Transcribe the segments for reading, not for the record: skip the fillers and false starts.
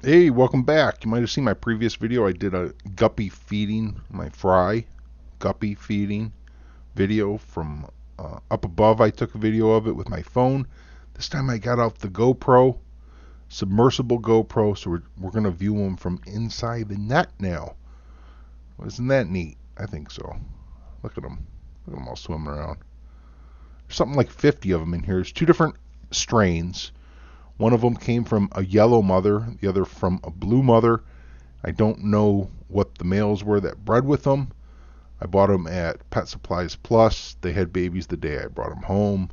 Hey, welcome back. You might have seen my previous video. I did a guppy feeding, my fry guppy feeding video from up above. I took a video of it with my phone. This time I got out the GoPro, submersible GoPro, so we're going to view them from inside the net now. Isn't that neat? I think so. Look at them. Look at them all swimming around. There's something like 50 of them in here. There's two different strains. One of them came from a yellow mother, the other from a blue mother. I don't know what the males were that bred with them. I bought them at Pet Supplies Plus. They had babies the day I brought them home.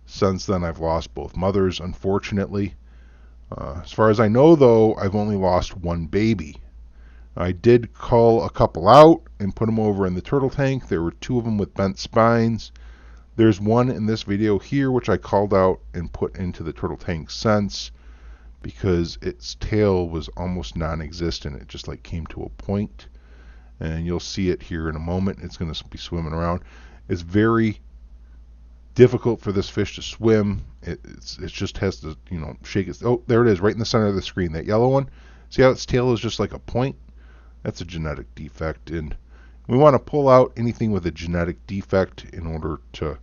Since then, I've lost both mothers, unfortunately. As far as I know, though, I've only lost one baby. I did cull a couple out and put them over in the turtle tank. There were two of them with bent spines. There's one in this video here which I culled out and put into the turtle tank since, because its tail was almost non-existent. It just like came to a point, and you'll see it here in a moment. It's going to be swimming around. It's very difficult for this fish to swim. It just has to, shake its. Oh, there it is, right in the center of the screen. That yellow one. See how its tail is just like a point? That's a genetic defect, and we want to pull out anything with a genetic defect in order to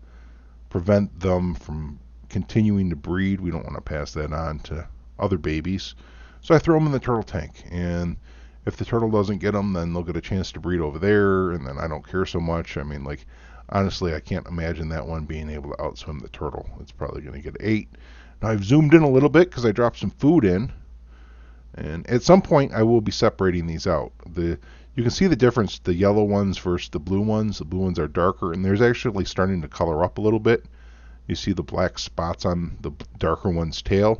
prevent them from continuing to breed. We don't want to pass that on to other babies. So I throw them in the turtle tank, and if the turtle doesn't get them, then they'll get a chance to breed over there, and then I don't care so much. I mean, like, honestly, I can't imagine that one being able to outswim the turtle. It's probably going to get 8. Now I've zoomed in a little bit because I dropped some food in, and at some point I will be separating these out. You can see the difference, the yellow ones versus the blue ones. The blue ones are darker, and there's actually starting to color up a little bit. You see the black spots on the darker one's tail.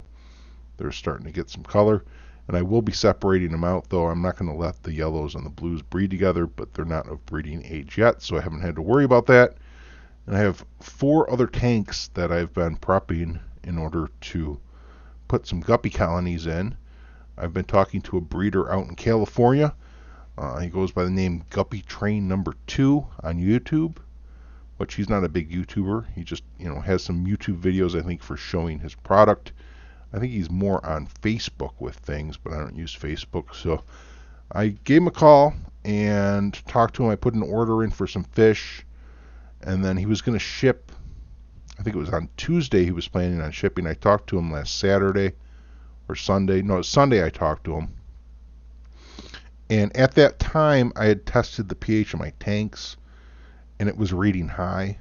They're starting to get some color, and I will be separating them out, though I'm not going to let the yellows and the blues breed together, but they're not of breeding age yet, so I haven't had to worry about that. And I have 4 other tanks that I've been prepping in order to put some guppy colonies in. I've been talking to a breeder out in California. He goes by the name Guppy Train Number 2 on YouTube, but he's not a big YouTuber. He just, has some YouTube videos, I think, for showing his product. I think he's more on Facebook with things, but I don't use Facebook. So I gave him a call and talked to him. I put an order in for some fish, and then he was going to ship. I think it was on Tuesday he was planning on shipping. I talked to him last Saturday or Sunday. No, it was Sunday I talked to him. And at that time, I had tested the pH of my tanks, and it was reading high.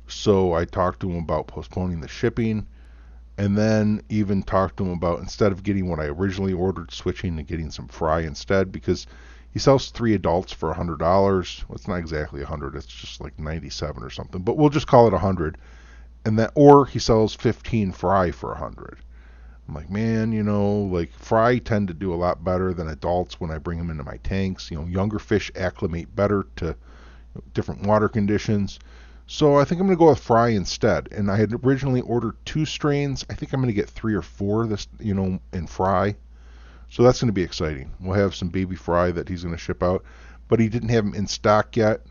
So I talked to him about postponing the shipping, and then even talked to him about, instead of getting what I originally ordered, switching to getting some fry instead, because he sells 3 adults for $100. Well, it's not exactly 100, it's just like 97 or something, but we'll just call it 100. And that, or he sells 15 fry for 100. I'm like, man, like fry tend to do a lot better than adults when I bring them into my tanks. Younger fish acclimate better to different water conditions. So I think I'm going to go with fry instead. And I had originally ordered 2 strains. I think I'm going to get 3 or 4 this, in fry. So that's going to be exciting. We'll have some baby fry that he's going to ship out, but he didn't have them in stock yet.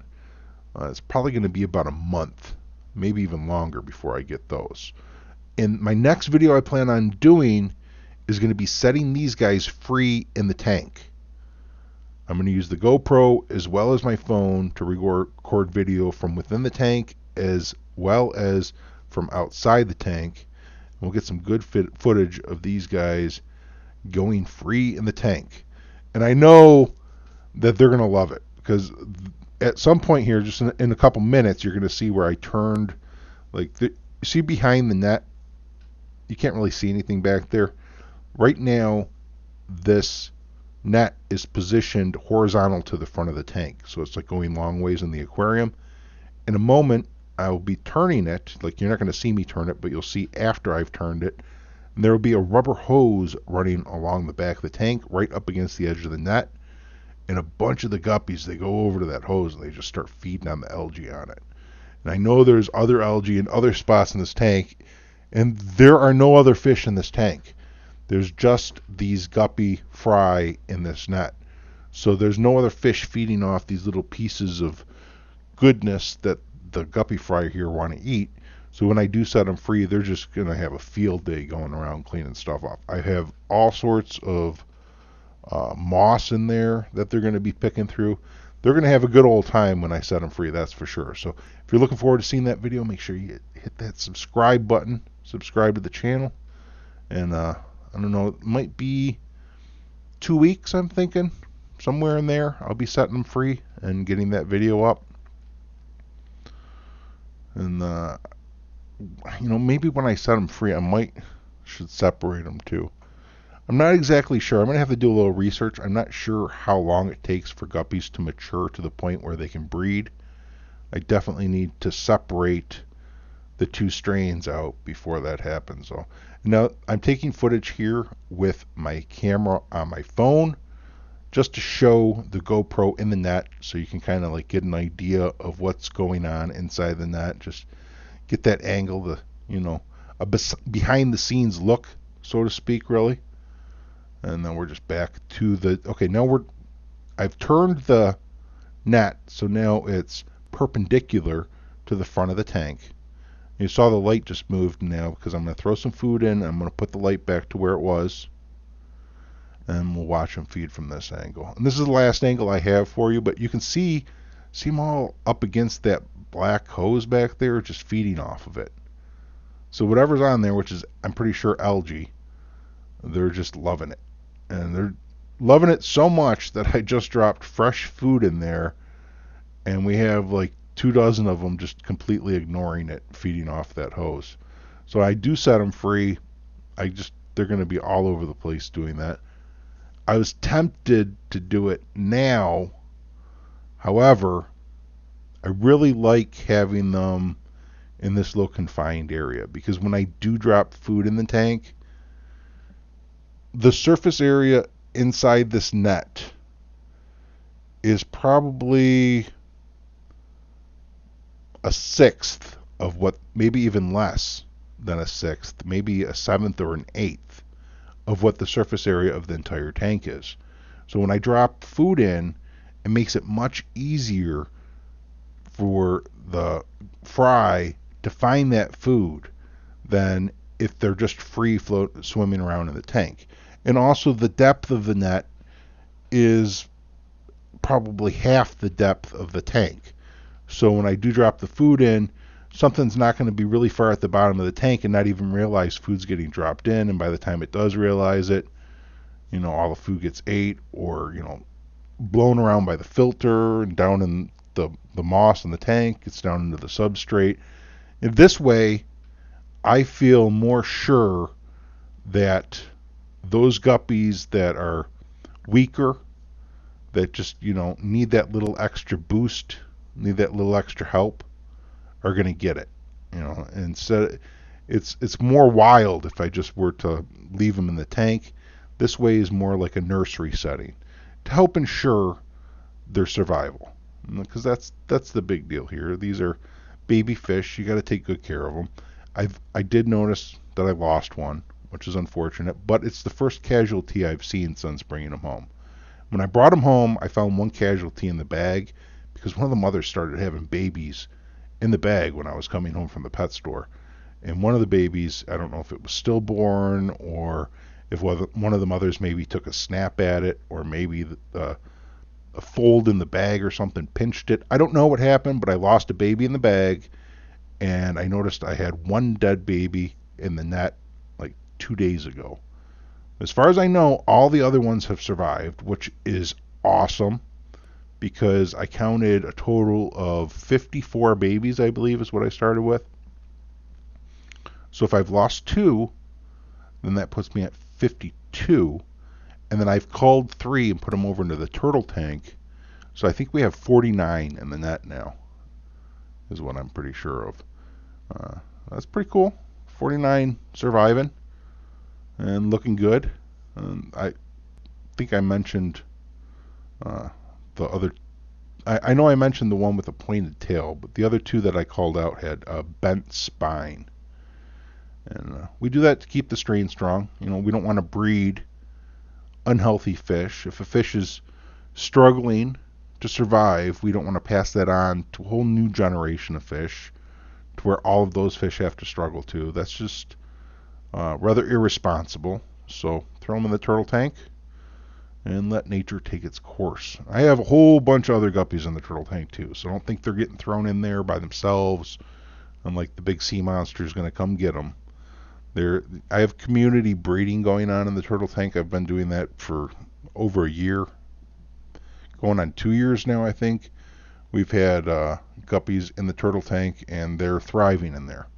It's probably going to be about a month, maybe even longer before I get those. And my next video I plan on doing is going to be setting these guys free in the tank. I'm going to use the GoPro as well as my phone to record video from within the tank as well as from outside the tank. We'll get some good footage of these guys going free in the tank. And I know that they're going to love it, because at some point here, just in a couple minutes, you're going to see where I turned, see behind the net. You can't really see anything back there. Right now, this net is positioned horizontal to the front of the tank, so it's like going long ways in the aquarium. In a moment, I'll be turning it. Like, you're not going to see me turn it, but you'll see after I've turned it. And there will be a rubber hose running along the back of the tank right up against the edge of the net. And a bunch of the guppies, they go over to that hose and they just start feeding on the algae on it. And I know there's other algae in other spots in this tank, and there are no other fish in this tank. There's just these guppy fry in this net. So there's no other fish feeding off these little pieces of goodness that the guppy fry here want to eat. So when I do set them free, they're just going to have a field day going around cleaning stuff up. I have all sorts of moss in there that they're going to be picking through. They're going to have a good old time when I set them free, that's for sure. So if you're looking forward to seeing that video, make sure you hit that subscribe button, subscribe to the channel. And I don't know, it might be 2 weeks, I'm thinking, somewhere in there. I'll be setting them free and getting that video up. And maybe when I set them free, should separate them too. I'm not exactly sure. I'm going to have to do a little research. I'm not sure how long it takes for guppies to mature to the point where they can breed. I definitely need to separate the two strains out before that happens. So now I'm taking footage here with my camera on my phone just to show the GoPro in the net, so you can kind of like get an idea of what's going on inside the net. Just get that angle, a behind the scenes look, so to speak, really. And then we're just back to I've turned the net, so now it's perpendicular to the front of the tank. You saw the light just moved now because I'm going to throw some food in. I'm going to put the light back to where it was, and we'll watch them feed from this angle. And this is the last angle I have for you, but you can see them all up against that black hose back there, just feeding off of it. So whatever's on there, which is, I'm pretty sure, algae, they're just loving it. And they're loving it so much that I just dropped fresh food in there, and we have like 24 of them just completely ignoring it, feeding off that hose. So I do set them free. They're going to be all over the place doing that. I was tempted to do it now. However, I really like having them in this little confined area, because when I do drop food in the tank, the surface area inside this net is probably a sixth of what, maybe even less than a sixth, maybe a seventh or an eighth of what the surface area of the entire tank is. So when I drop food in, it makes it much easier for the fry to find that food than if they're just free swimming around in the tank. And also the depth of the net is probably half the depth of the tank. So when I do drop the food in, something's not going to be really far at the bottom of the tank and not even realize food's getting dropped in. And by the time it does realize it, all the food gets ate, or, blown around by the filter and down in the moss in the tank. It's down into the substrate. In this way, I feel more sure that those guppies that are weaker, that just, need that little extra boost, need that little extra help, are going to get it. Instead, it's more wild if I just were to leave them in the tank. This way is more like a nursery setting to help ensure their survival, because that's the big deal here. These are baby fish. You got to take good care of them. I did notice that I lost one, which is unfortunate, but it's the first casualty I've seen since bringing them home. When I brought them home, I found one casualty in the bag, because one of the mothers started having babies in the bag when I was coming home from the pet store. And one of the babies, I don't know if it was stillborn, or if one of the mothers maybe took a snap at it, or maybe a fold in the bag or something pinched it. I don't know what happened, but I lost a baby in the bag, and I noticed I had one dead baby in the net like 2 days ago. As far as I know, all the other ones have survived, which is awesome, because I counted a total of 54 babies, I believe is what I started with. So if I've lost 2, then that puts me at 52. And then I've culled 3 and put them over into the turtle tank. So I think we have 49 in the net now, is what I'm pretty sure of. That's pretty cool. 49 surviving and looking good. I think I mentioned the other. I know I mentioned the one with a pointed tail, but the other 2 that I called out had a bent spine. And we do that to keep the strain strong. We don't want to breed unhealthy fish. If a fish is struggling to survive, we don't want to pass that on to a whole new generation of fish to where all of those fish have to struggle too. That's just rather irresponsible. So throw them in the turtle tank and let nature take its course. I have a whole bunch of other guppies in the turtle tank too, so don't think they're getting thrown in there by themselves and like the big sea monster is going to come get them. I have community breeding going on in the turtle tank. I've been doing that for over a year, going on 2 years now, I think. We've had guppies in the turtle tank, and they're thriving in there.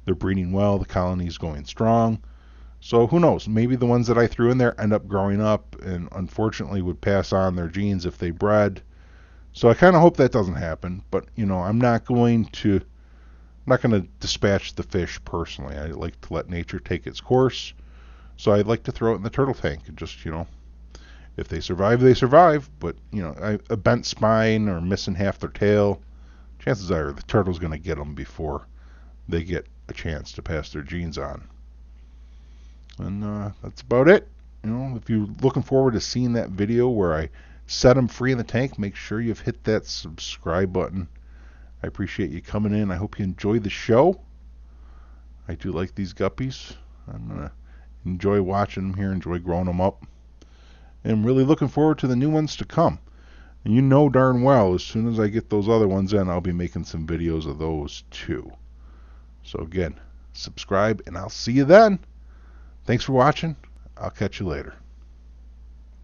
They're breeding well. The colony's going strong. So who knows? Maybe the ones that I threw in there end up growing up and unfortunately would pass on their genes if they bred. So I kind of hope that doesn't happen. But, I'm not going to dispatch the fish personally. I like to let nature take its course. So I'd like to throw it in the turtle tank and just, if they survive, they survive. But, a bent spine or missing half their tail, chances are the turtle's going to get them before they get a chance to pass their genes on. And that's about it. If you're looking forward to seeing that video where I set them free in the tank, make sure you've hit that subscribe button. I appreciate you coming in. I hope you enjoy the show. I do like these guppies. I'm going to enjoy watching them here, enjoy growing them up. And I'm really looking forward to the new ones to come. And you know darn well, as soon as I get those other ones in, I'll be making some videos of those too. So again, subscribe, and I'll see you then. Thanks for watching. I'll catch you later.